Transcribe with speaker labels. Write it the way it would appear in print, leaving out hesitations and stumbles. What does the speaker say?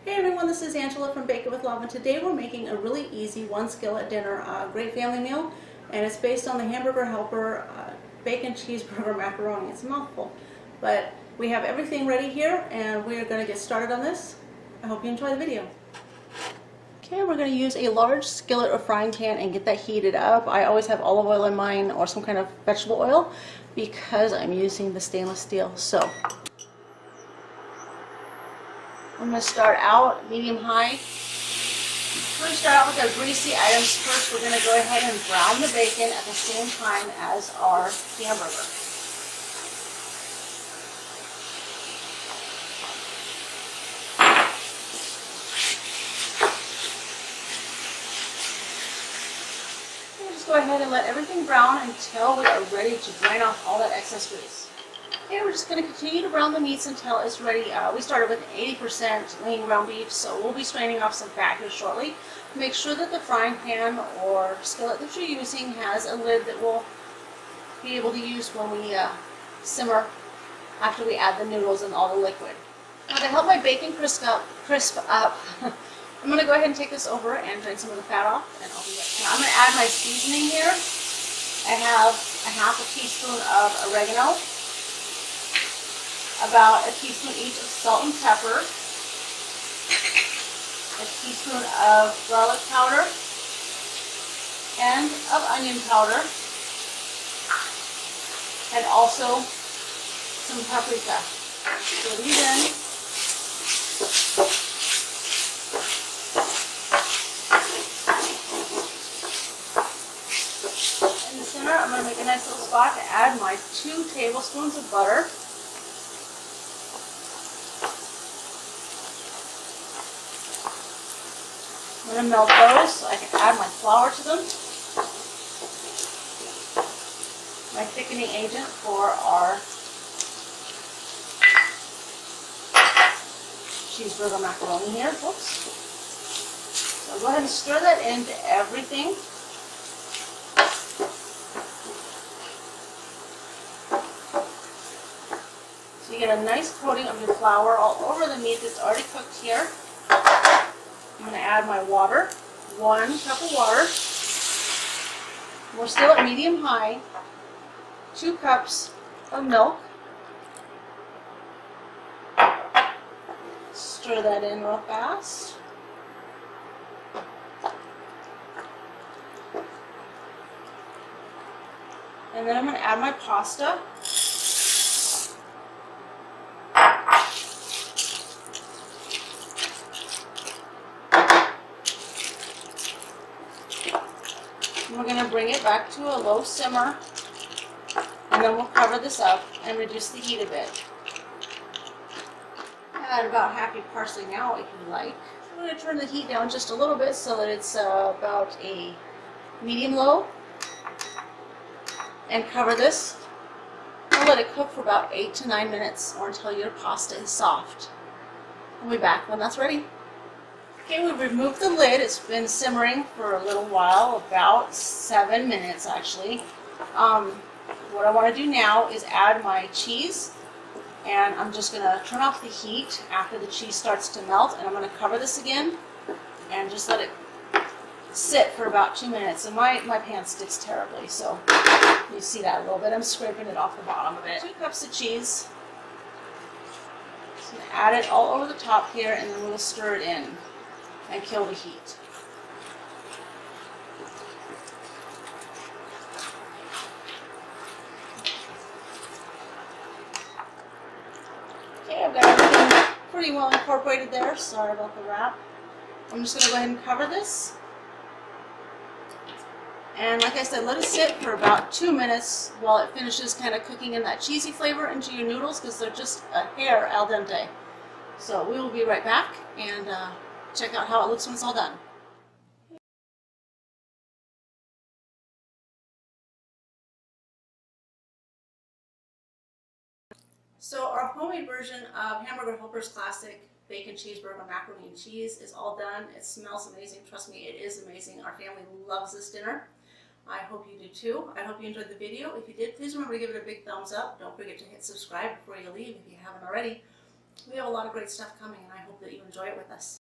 Speaker 1: Hey everyone, this is Angela from Bake It With Love, and today we're making a really easy one skillet dinner, great family meal, and it's based on the Hamburger Helper Bacon Cheeseburger Macaroni. It's a mouthful, but we have everything ready here and we are going to get started on this. I hope you enjoy the video. Okay, we're going to use a large skillet or frying pan and get that heated up. I always have olive oil in mine or some kind of vegetable oil because I'm using the stainless steel. So I'm going to start out medium-high. We're going to start out with our greasy items first. We're going to go ahead and brown the bacon at the same time as our hamburger. Just go ahead and let everything brown until we are ready to drain off all that excess grease. Okay, we're just going to continue to brown the meats until it's ready. We started with 80% lean ground beef, so we'll be straining off some fat here shortly. Make sure that the frying pan or skillet that you're using has a lid that we'll be able to use when we simmer after we add the noodles and all the liquid. Now to help my bacon crisp up, I'm going to go ahead and take this over and drain some of the fat off, and I'll be right back. Now I'm going to add my seasoning here. I have a half a teaspoon of oregano, about a teaspoon each of salt and pepper, a teaspoon of garlic powder, and of onion powder, and also some paprika. Throw these in. In the center, I'm going to make a nice little spot to add my 2 tablespoons of butter. I'm going to melt those so I can add my flour to them. My thickening agent for our cheeseburger macaroni here, folks. So go ahead and stir that into everything. So you get a nice coating of your flour all over the meat that's already cooked here. I'm going to add my water, 1 cup of water. We're still at medium-high. 2 cups of milk. Stir that in real fast. And then I'm going to add my pasta. We're going to bring it back to a low simmer, and then we'll cover this up and reduce the heat a bit. Add about half your parsley now if you like. I'm going to turn the heat down just a little bit so that it's about a medium-low, and cover this. I'll let it cook for about 8 to 9 minutes or until your pasta is soft. We'll be back when that's ready. Okay, we've removed the lid. It's been simmering for a little while, about 7 minutes actually. What I want to do now is add my cheese, and I'm just going to turn off the heat after the cheese starts to melt, and I'm going to cover this again and just let it sit for about 2 minutes. And my pan sticks terribly, so you see that a little bit. I'm scraping it off the bottom of it. 2 cups of cheese. Just going to add it all over the top here, and then we'll stir it in and kill the heat. Okay, I've got everything pretty well incorporated there. Sorry about the wrap. I'm just going to go ahead and cover this. And like I said, let it sit for about 2 minutes while it finishes kind of cooking in that cheesy flavor into your noodles, because they're just a hair al dente. So we will be right back and check out how it looks when it's all done. So our homemade version of Hamburger Helper's classic Bacon Cheeseburger Macaroni and Cheese is all done. It smells amazing. Trust me, it is amazing. Our family loves this dinner. I hope you do too. I hope you enjoyed the video. If you did, please remember to give it a big thumbs up. Don't forget to hit subscribe before you leave if you haven't already. We have a lot of great stuff coming, and I hope that you enjoy it with us.